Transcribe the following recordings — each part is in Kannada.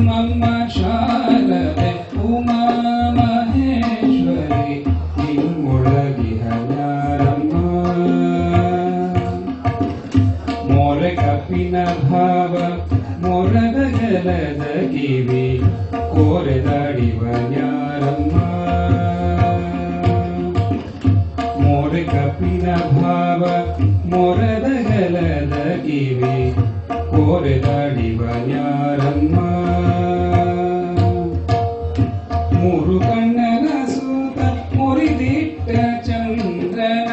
ನಮ್ಮಮ್ಮ ಶಾರದೆ ಉಮಾ ಮಹೇಶ್ವರಿ ನಿಮ್ಮೊಳಗಿಹಳ್ಯಾರಮ್ಮ. ಮೊರೆ ಕಪಿನ ಭಾವ ಮೊರದ ಜಲದ ಕಿವಿ ಕೋರೆದಾಡಿವನ್ಯಾರಮ್ಮ. ಮೊರೆ ಕಪಿನ ಭಾವ ಮೊರದ ಜಲದ ಕಿವಿ ಕೋರೆದಾಡಿವನ್ಯಾರಮ್ಮ. ಮೂರು ಕಣ್ಣನ ಸೂತ ಮುರಿದಿಟ್ಟ ಚಂದ್ರನ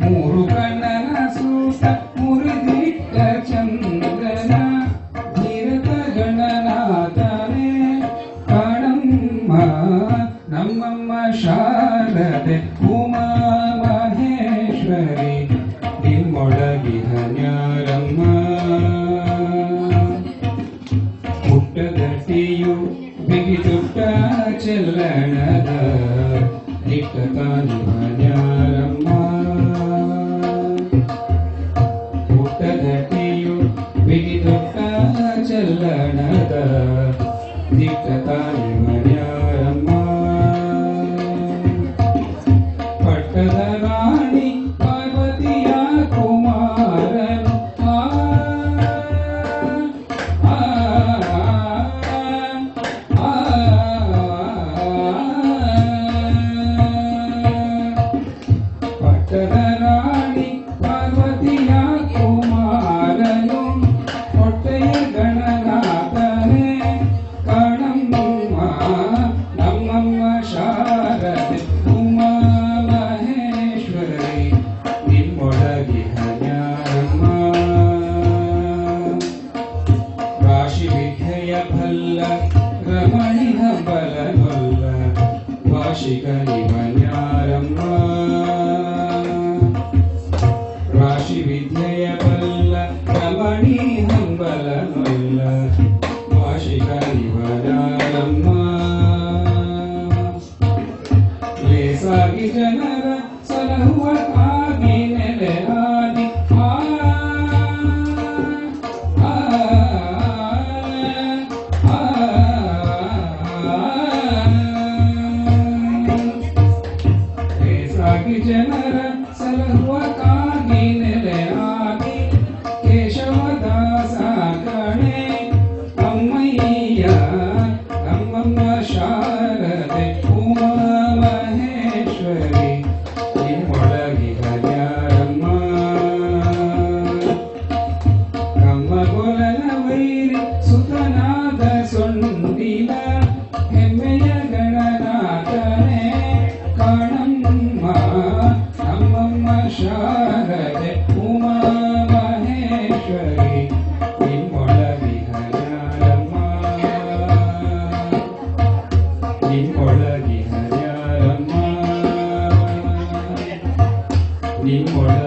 ಮೂರು ಕಣ್ಣನ ಸೂತ ಮುರಿದಿಟ್ಟ ಚಂದ್ರನ ಧೀರತ ಗಣನಾಥನೇ ಕಾಣಮ್ಮ. ನಮ್ಮಮ್ಮ ಶಾರದೆ ಉಮಾ ಮಹೇಶ್ವರಿ ನಿಮ್ಮೊಳಗಿಹಳ್ಯಾರಮ್ಮ. ಹುಟ್ಟದಟ್ಟಿಯು ಬಿಗಿದುಟ್ಟ ಚೆಲ್ಲಣದ ಇಟ್ಟ ತಾನಿವನ್ಯಾರಮ್ಮ. ಹುಟ್ಟದಟ್ಟಿಯು ಬಿಗಿದುಟ್ಟ ಚೆಲ್ಲಣದ ದಿಟ್ಟ ತಾನಿವನ್ಯಾರಮ್ಮ. ಪಟ್ಟದ ರಾಣಿ ಪಾರ್ವತಿಯ ಕುಮಾರನು ಪಟ್ಟದ ರಾಣಿ ಪಾರ್ವತಿಯ ಕುಮಾರನು ಹೊಟ್ಟೆಯ ಗಣನಾಥನೇ ಕಾಣಮ್ಮ. ನಮ್ಮಮ್ಮ ಶಾರದೆ ಉಮಾ ಮಹೇಶ್ವರಿ ನಿಮ್ಮೊಳಗಿಹಳ್ಯಾರಮ್ಮ. ರಾಶಿ ವಿದ್ಯೆಯ ಬಲ್ಲ ರಮಣಿ ಹಂಬಲನೊಲ್ಲ ಭಾಷಿಕನಿವನ್ಯಾರಮ್ಮ. ರಾಶಿ ವಿದ್ಯೆಯ ಬಲ್ಲ ರಮಣಿ ಹಂಬಲನೊಲ್ಲ ಭಾಷಿಕನಿವನ್ಯಾರಮ್ಮ. ಲೇಸಾಗಿ ಜನರ ಸಲಹುವ ಆಗಿ ನೆಲೆಯಾದಿ ಲೇಸಾಗಿ ಜನರ ಸಲಹುವ ಕಾಗಿ ನೆಲೆಯಾದಿ ಕೇಶವದಾಸ ಕಣೆ ಅಮ್ಮಯ್ಯ. ನಮ್ಮಮ್ಮ ಶಾರದೆ ಉಮಾ ಮಹೇಶ್ವರಿ ನಿಮ್ಮೊಳಗಿಹಳ್ಯಾರಮ್ಮ. ಕಮ್ಮಗೊಲನ ವೈರಿ ಸುತನಾದ ಸೊಂಡಿಲ ಹೆಮ್ಮೆಯ ಗಣನಾಥನೇ ಕಾಣಮ್ಮ. ನಮ್ಮಮ್ಮ ಶಾರದೆ ಉಮಾ ಮಹೇಶ್ವರಿ ನಿಮ್ಮೊಳಗಿಹಳ್ಯಾರಮ್ಮ. ನಿಮ್ಮೊಳಗಿಹಳ್ಯಾರಮ್ಮ. ನಿಮ್ಮೊಳಗಿಹಳ್ಯಾರಮ್ಮ.